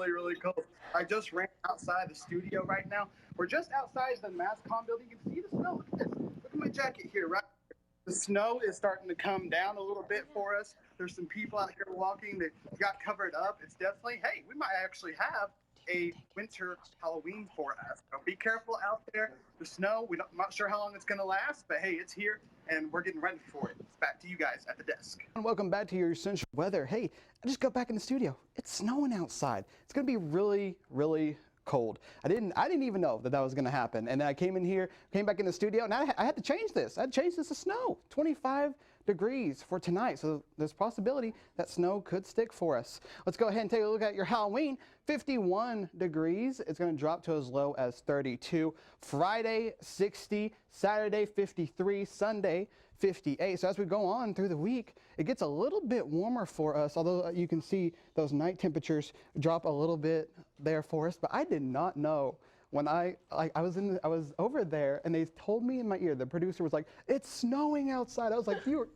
really cold. I just ran outside the studio right now. We're just outside the MassCom building. You can see the snow. Look at this. Look at my jacket here, right? The snow is starting to come down a little bit for us. There's some people out here walking that got covered up. It's definitely, hey, we might actually have a winter Halloween for us. So be careful out there. The snow, I'm not sure how long it's going to last, but hey, it's here and we're getting ready for it. It's back to you guys at the desk. And welcome back to your essential weather. Hey, I just got back in the studio. It's snowing outside. It's going to be really cold. I didn't even know that was going to happen. And then I came back in the studio, and I had to change this. I had to change this to snow. 25 degrees for tonight. So there's a possibility that snow could stick for us. Let's go ahead and take a look at your Halloween. 51 degrees. It's going to drop to as low as 32. Friday, 60. Saturday, 53. Sunday, 58. So as we go on through the week, it gets a little bit warmer for us, although you can see those night temperatures drop a little bit there for us. But I did not know when I was over there and they told me in my ear, the producer was like, "It's snowing outside." I was like, You're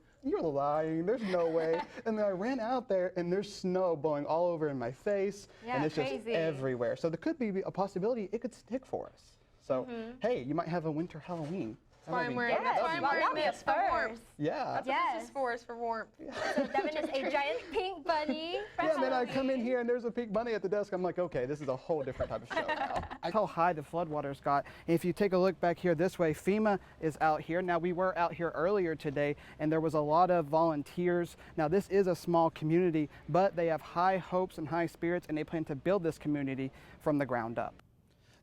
lying. There's no way. And then I ran out there and there's snow blowing all over in my face, and it's just everywhere. So there could be a possibility it could stick for us. So hey, you might have a winter Halloween. That's why I'm wearing this for warmth. Yeah. That's what this is for warmth. So Devin is a giant pink bunny for Yeah, then I come in here and there's a pink bunny at the desk. I'm like, okay, this is a whole different type of show now. How high the floodwaters got. And if you take a look back here this way, FEMA is out here. Now, we were out here earlier today, and there was a lot of volunteers. Now, this is a small community, but they have high hopes and high spirits, and they plan to build this community from the ground up.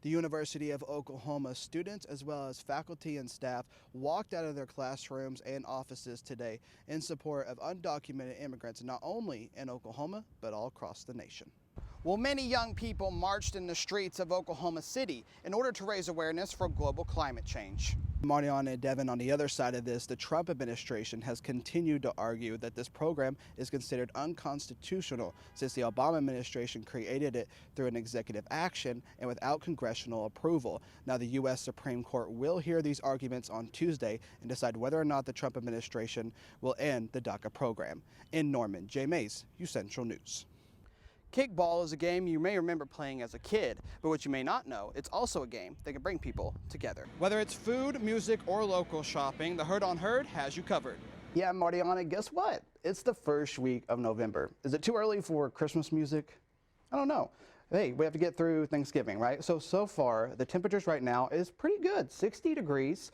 The University of Oklahoma students, as well as faculty and staff, walked out of their classrooms and offices today in support of undocumented immigrants, not only in Oklahoma, but all across the nation. Well, many young people marched in the streets of Oklahoma City in order to raise awareness for global climate change. Mariana and Devin, on the other side of this, the Trump administration has continued to argue that this program is considered unconstitutional since the Obama administration created it through an executive action and without congressional approval. Now, the U.S. Supreme Court will hear these arguments on Tuesday and decide whether or not the Trump administration will end the DACA program. In Norman, Jay Mays, Central News. Kickball is a game you may remember playing as a kid, but what you may not know, it's also a game that can bring people together. Whether it's food, music, or local shopping, the Herd on Herd has you covered. Yeah, Mariana, guess what? It's the first week of November. Is it too early for Christmas music? I don't know. Hey, we have to get through Thanksgiving, right? So far, the temperatures right now is pretty good, 60 degrees.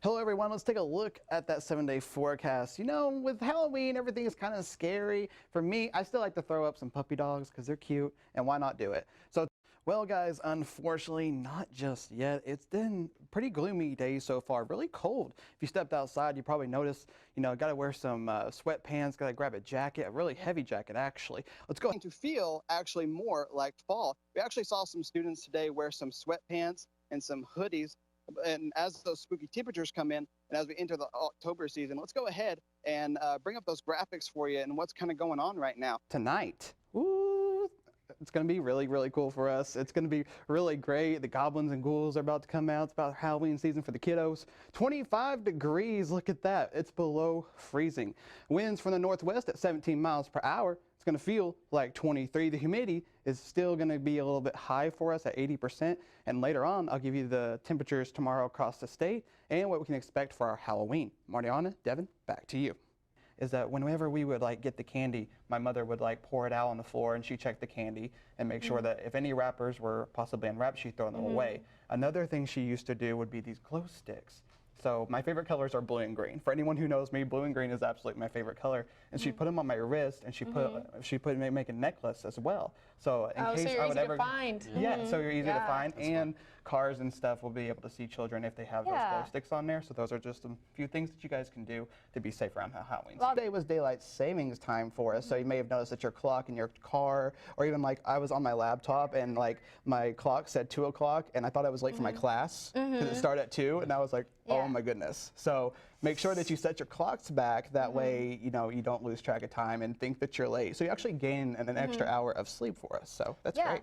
Hello everyone, let's take a look at that 7-day forecast. You know, with Halloween, everything is kind of scary. For me, I still like to throw up some puppy dogs because they're cute, and why not do it? So, well guys, unfortunately, not just yet. It's been pretty gloomy days so far, really cold. If you stepped outside, you probably noticed, you know, gotta wear some sweatpants, gotta grab a jacket, a really heavy jacket actually. Let's go. To feel actually more like fall. We actually saw some students today wear some sweatpants and some hoodies. And as those spooky temperatures come in, and as we enter the October season, let's go ahead and bring up those graphics for you and what's kind of going on right now. Tonight, ooh, it's going to be really cool for us. It's going to be really great. The goblins and ghouls are about to come out. It's about Halloween season for the kiddos. 25 degrees, look at that. It's below freezing. Winds from the northwest at 17 miles per hour. It's going to feel like 23. The humidity is still going to be a little bit high for us at 80%. And later on, I'll give you the temperatures tomorrow across the state and what we can expect for our Halloween. Mariana, Devin, back to you. Is that whenever we would get the candy, my mother would pour it out on the floor and she checked the candy and make sure that if any wrappers were possibly unwrapped, she'd throw them away. Another thing she used to do would be these glow sticks. So my favorite colors are blue and green. For anyone who knows me, blue and green is absolutely my favorite color. And she'd put them on my wrist, and she make a necklace as well. So in case I would ever find. Yeah, so you're easy to find, and cars and stuff will be able to see children if they have those glow sticks on there. So those are just a few things that you guys can do to be safe around Halloween. Well, today was daylight savings time for us, so you may have noticed that your clock in your car, or even I was on my laptop and my clock said 2 o'clock, and I thought I was late for my class because it started at 2, and I was like, oh my goodness. So make sure that you set your clocks back. That way, you know, you don't lose track of time and think that you're late. So you actually gain an extra hour of sleep for us. So that's great.